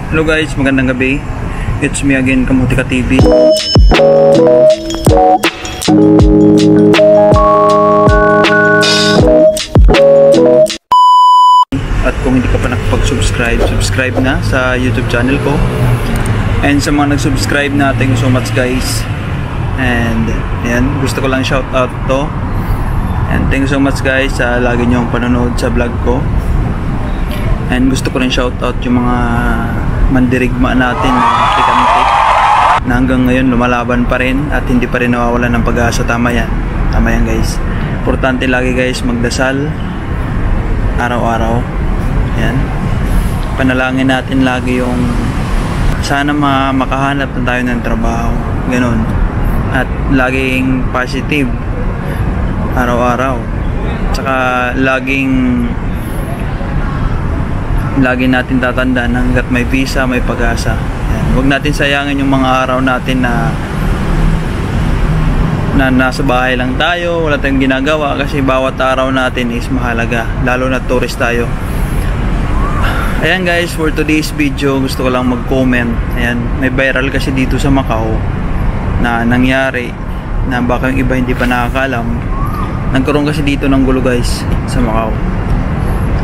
Hello guys, magandang gabi. It's me again, Kamutika TV. At kung hindi ka pa nakapag-subscribe, subscribe na sa YouTube channel ko. And sa mga nag-subscribe na, thank you so much guys. And yan, gusto ko lang shout out to. And thank you so much guys sa lagi niyong panonood sa vlog ko. And gusto ko rin shout out yung mga mandirigma natin na hanggang ngayon lumalaban pa rin at hindi pa rin nawawalan ng pag-asa. Tama yan guys. Importante lagi guys magdasal araw-araw. Yan, panalangin natin lagi yung sana makahanap na tayo ng trabaho, ganun, at laging positive araw-araw. Tsaka lagi natin tatandaan hanggat may visa, may pag-asa. Huwag natin sayangin yung mga araw natin na nasa bahay lang tayo, wala tayong ginagawa, kasi bawat araw natin is mahalaga, lalo na tourist tayo. Ayan guys, for today's video gusto ko lang mag-comment. Ayan, may viral kasi dito sa Macau na nangyari na baka yung iba hindi pa nakakalam. Nagkaroon kasi dito ng gulo guys sa Macau.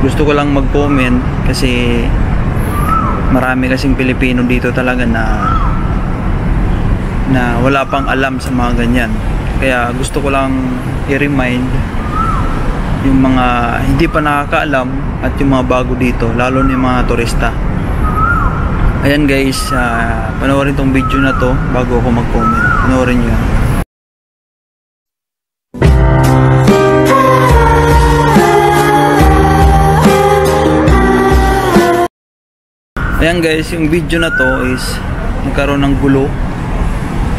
Gusto ko lang mag-comment kasi marami kasing Pilipino dito talaga na wala pang alam sa mga ganyan. Kaya gusto ko lang i-remind yung mga hindi pa nakakaalam at yung mga bago dito, lalo na yung mga turista. Ayan guys, panoorin tong video na to bago ako mag-comment. Panoorin nyo yan. Ayan guys, yung video na to is nagkaroon ng gulo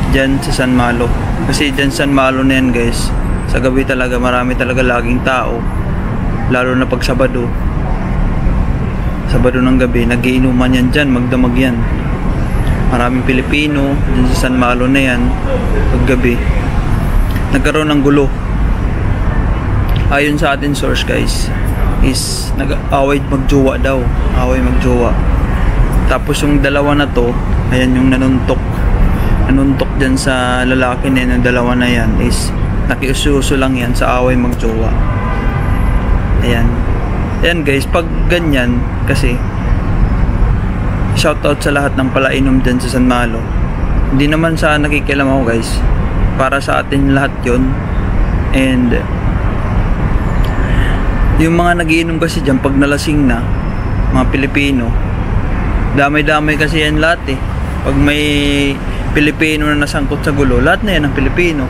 dyan sa San Malo. Kasi dyan San Malo na yan guys, sa gabi talaga marami talaga laging tao, lalo na pag Sabado ng gabi, nagiinuman yan dyan, magdamag yan. Maraming Pilipino dyan sa San Malo na yan pag gabi. Nagkaroon ng gulo. Ayon sa atin source guys, is nag-away magjowa daw, away magjowa. Tapos yung dalawa na to, ayan yung nanuntok dyan sa lalaki na yan, yung dalawa na yan is nakiususo lang yan sa away magjowa. Ayan guys, pag ganyan kasi, shoutout sa lahat ng palainom dyan sa San Malo. Hindi naman sa nakikialam ako guys, para sa atin lahat yon. And yung mga nagiinom kasi dyan pag nalasing na, mga Pilipino, damay-damay kasi yan lahat eh. Pag may Pilipino na nasangkot sa gulo, lahat na yan ang Pilipino.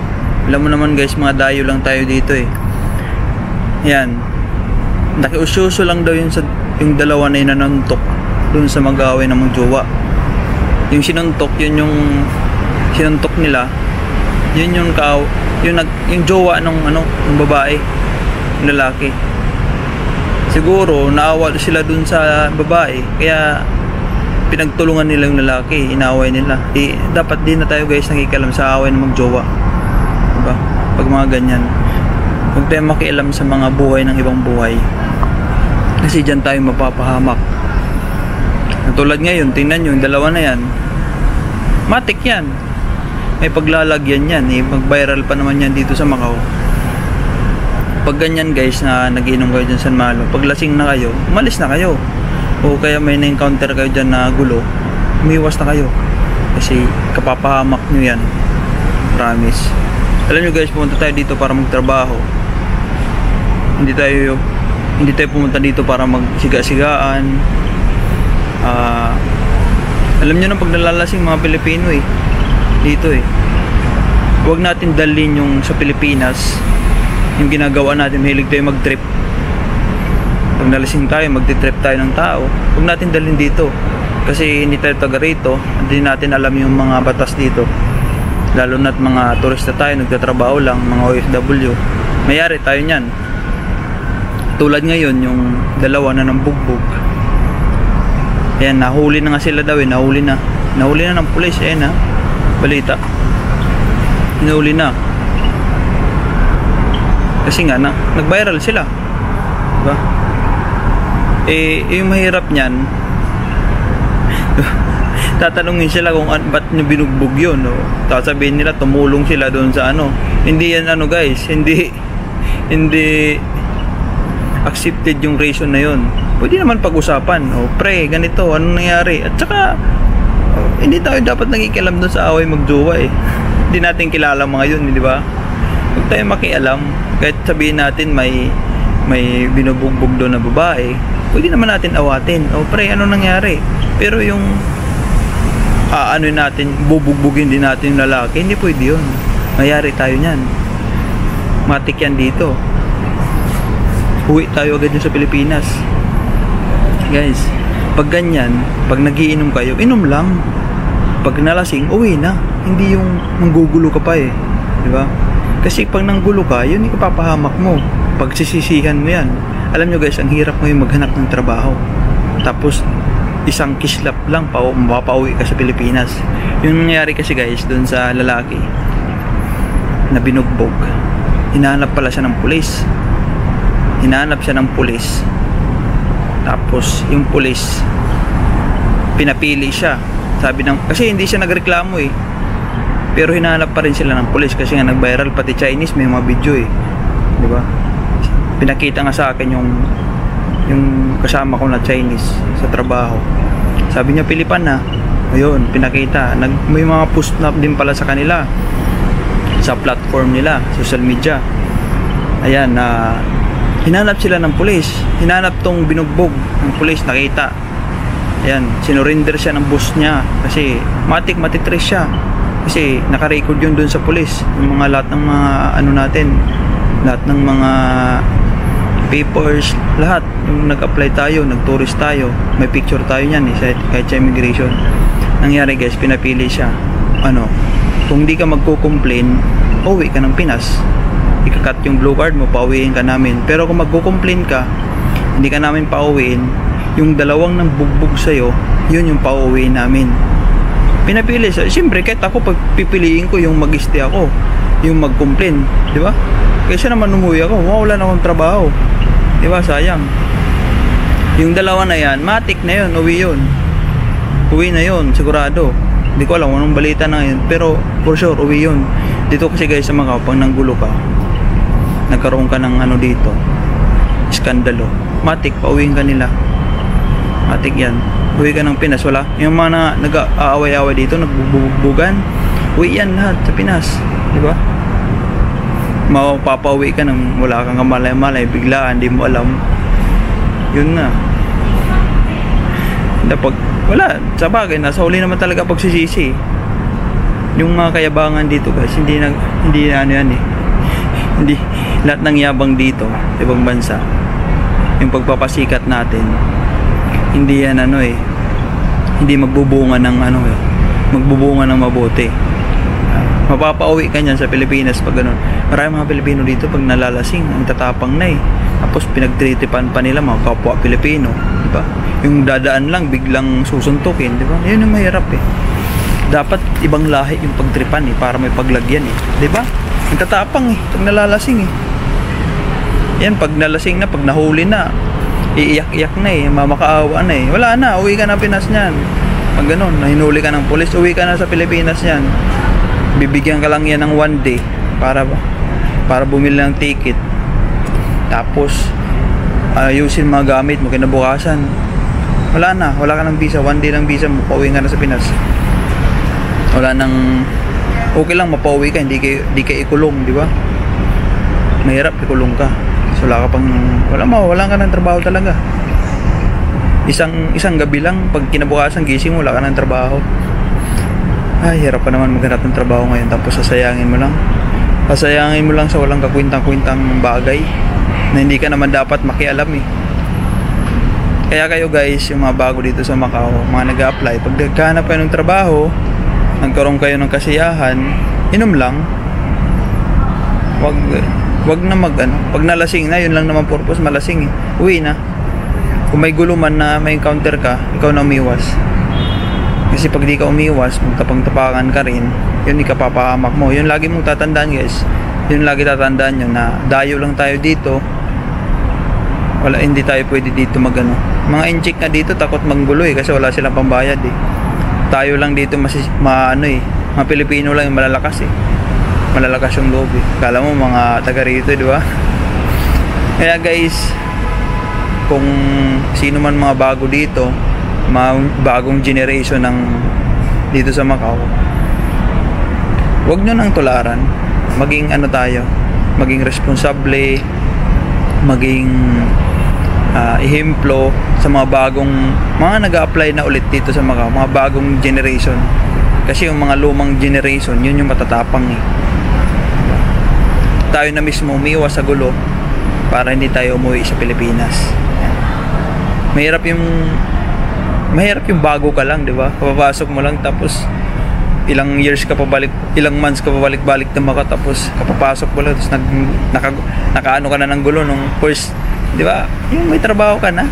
Alam mo naman guys, mga dayo lang tayo dito eh. Yan, nakiususo lang daw yung dalawa na nanuntok dun sa mag-away ng magjowa. Yung sinuntok, yun yung sinuntok nila, yun yung jowa ng babae, yung lalaki. Siguro naawa sila dun sa babae, kaya pinagtulungan nila yung lalaki, inaway nila. Dapat din na tayo guys nakikialam sa away ng magjowa, diba? Pag mga ganyan, huwag tayo makialam sa mga buhay ng ibang buhay, kasi dyan tayo mapapahamak. Tulad ngayon, tingnan nyo, yung dalawa na yan, matik yan, may paglalagyan yan eh. Mag-viral pa naman yan dito sa Macau. Pag ganyan guys na nagiinom kayo dyan sa San Malo, pag lasing na kayo, umalis na kayo. O kaya may na-encounter kayo dyan na gulo, umiwas na kayo, kasi kapapahamak nyo yan, promise. Alam nyo guys, pumunta tayo dito para magtrabaho. Hindi tayo pumunta dito para magsiga-sigaan. Alam nyo na pag nalalasing mga Pilipino eh, dito eh, huwag natin dalhin yung sa Pilipinas yung ginagawa natin. Mahilig tayo mag-trip. Pag nalasing tayo, magti-trip tayo ng tao, huwag natin dalhin dito, kasi hindi tayo taga rito, hindi natin alam yung mga batas dito, lalo na't mga turista tayo, nagtatrabaho lang, mga OFW, mayari tayo nyan. Tulad ngayon, yung dalawa na ng bugbog. Ayan, nahuli na nga sila daw eh, nahuli na ng pulis. Ayan ha, balita, nahuli na kasi nga nag-viral sila, diba? Eh yung mahirap niyan, Tatanungin sila kung ba't nyo binugbog yun, no? Sasabihin nila tumulong sila doon sa ano. Hindi yan ano guys, hindi accepted yung reason na yun. Pwede naman pag-usapan, pre, ganito, anong nangyari? At saka hindi tayo dapat nakikialam doon sa away magjowa eh. Hindi natin kilala mga yun, di ba? Huwag tayo makialam. Kahit sabihin natin may binubugbog doon na babae, pwede naman natin awatin. Pre, ano nangyari? Pero yung ano natin, bubugbugin din natin yung lalaki, hindi pwede yun. Mayari tayo niyan. Matik yan dito. Uwi tayo agad yun sa Pilipinas. Guys, pag ganyan, pag nagiinom kayo, inom lang. Pag nalasing, uwi na. Hindi yung manggugulo ka pa eh. Diba? Kasi pag nanggulo ka, yun yung kapapahamak mo. Pag sisisihan mo yan. Alam nyo guys, ang hirap ngayon maghanap ng trabaho. Tapos, isang kislap lang, mapapauwi ka sa Pilipinas. Yung nangyari kasi guys, dun sa lalaki na binugbog, hinahanap pala siya ng pulis. Hinahanap siya ng pulis. Tapos, yung pulis, pinapili siya. Sabi kasi hindi siya nagreklamo eh. Pero hinahanap pa rin sila ng pulis kasi nga nag-viral, pati Chinese may mga video eh. Diba? Pinakita nga sa akin yung kasama ko na Chinese sa trabaho. Sabi niya Pilipan na. Ayun, pinakita. May mga post na din pala sa kanila sa platform nila, social media. Ayan, hinanap sila ng pulis. Hinanap tong binugbog ng pulis, nakita. Ayan, sinurinder siya ng boss niya kasi matitres siya. Kasi naka-record yun dun sa pulis. Yung mga lahat ng mga ano natin, lahat ng mga papers, lahat. Yung nag-apply tayo, nag-tourist tayo, may picture tayo niyan eh, kahit sa immigration. Nangyari guys, pinapili siya. Ano, kung di ka magko-complain, uwi ka ng Pinas. Ikakat yung blue card mo, pauwiin ka namin. Pero kung magko-complain ka, hindi ka namin pauwiin, yung dalawang nang bugbog sa'yo, yun yung pauwiin namin. Pinapili siya. Siyempre, kahit ako, pag pipiliin ko yung mag-stay ako, yung mag-complain, di ba? Kaysa naman umuwi ako, wala na akong trabaho. Di ba? Sayang. Yung dalawa na yan, matik na yun, uwi yun. Uwi na yun, sigurado. Hindi ko alam anong balita na yun, pero for sure, uwi yun. Dito kasi guys sa Macau, pag nanggulo ka, nagkaroon ka ng ano dito, iskandalo, matik, pauwiin ka nila. Matik yan. Uwi ka ng Pinas, wala. Yung mga nag-aaway-aaway dito, nagbubugbugan, uwi yan lahat sa Pinas. Di ba? Mapapauwi ka nang wala kang kamalay-malay, biglaan, di mo alam. Yun na. Pag wala, sa bagay, nasa huli naman talaga pagsisisi. Yung mga kayabangan dito guys, hindi ano yan eh. Hindi, lahat ng yabang dito, ibang bansa, yung pagpapasikat natin, hindi yan ano eh, hindi magbubunga ng ano eh, magbubunga ng mabuti. Mapapauwi ka niyan sa Pilipinas pag ganun. Maraming mga Pilipino dito pag nalalasing, ang tatapang na eh. Tapos pinagtritipan pa nila mga kapwa Pilipino, di ba? Yung dadaan lang biglang susuntukin, di ba? Yun yung mahirap eh. Dapat ibang lahi yung pagtripan eh, para may paglagyan eh, di ba? Ang tatapang eh pag nalalasing eh. Yan, pag nalasing na, pag nahuli na, iiyak-iyak na eh, mamakaawa na eh. Wala na, uwi ka na Pinas niyan. Pag ganun, nahinuli ka ng pulis, uwi ka na sa Pilipinas niyan. Bibigyan ka lang yan ng 1 day para bumili ng ticket. Tapos ayusin mga gamit mo kinabukasan. Wala na, wala ka ng visa, 1 day lang visa mo, pauwi ka na sa Pinas. Wala nang, okay lang mapauwi ka, hindi ka ikulong, di ba? Mahirap ikulong ka. So, wala ka ng trabaho talaga. Isang gabi lang, pag kinabukasan gising mo, wala ka ng trabaho. Ay, hirap pa naman maghanap ng trabaho ngayon, tapos sasayangin mo lang sa walang kakwintang-kwintang bagay na hindi ka naman dapat makialam eh. Kaya kayo guys, yung mga bago dito sa Macau, mga nag-a-apply, pag naghahanap kayo ng trabaho, nagkaroon kayo ng kasiyahan, inom lang. Wag na pag nalasing na, yun lang naman purpose, malasing eh, uwi na. Kung may gulo man na may encounter ka, ikaw na umiwas. Kasi pag di ka umiwas, magtapang-tapakan ka rin, yun ikapapahamak mo. Yun lagi mong tatandaan guys. Yun lagi tatandaan nyo na dayo lang tayo dito. Hindi tayo pwede dito Mga incheck nga dito takot manggulo kasi wala silang pambayad Tayo lang dito mga Pilipino lang yung malalakas malalakas yung loob Kala mo mga taga rito, di ba? Kaya guys, kung sino man mga bago dito, mga bagong generation dito sa Macau, wag nyo nang tularan. Maging maging responsable, maging ehemplo sa mga nag-a-apply na ulit dito sa Macau, mga bagong generation. Kasi yung mga lumang generation, yun yung matatapang Tayo na mismo umiwas sa gulo para hindi tayo umuwi sa Pilipinas. Mahirap yung bago ka lang, di ba? Papapasok mo lang tapos ilang months ka pabalik-balik na tapos kapapasok mo lang tapos nakaano ka na ng gulo nung first, di ba? Yung may trabaho ka na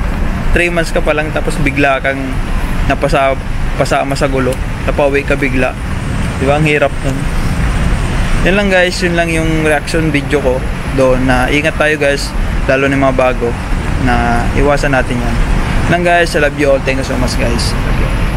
3 months ka pa lang tapos bigla kang pasama sa gulo, napauwi ka bigla, di ba? Ang hirap nun. Yun lang guys, yun lang yung reaction video ko doon, na ingat tayo guys, lalo na mga bago, na iwasan natin yan lang guys. I love you all, thank you so much guys. Okay.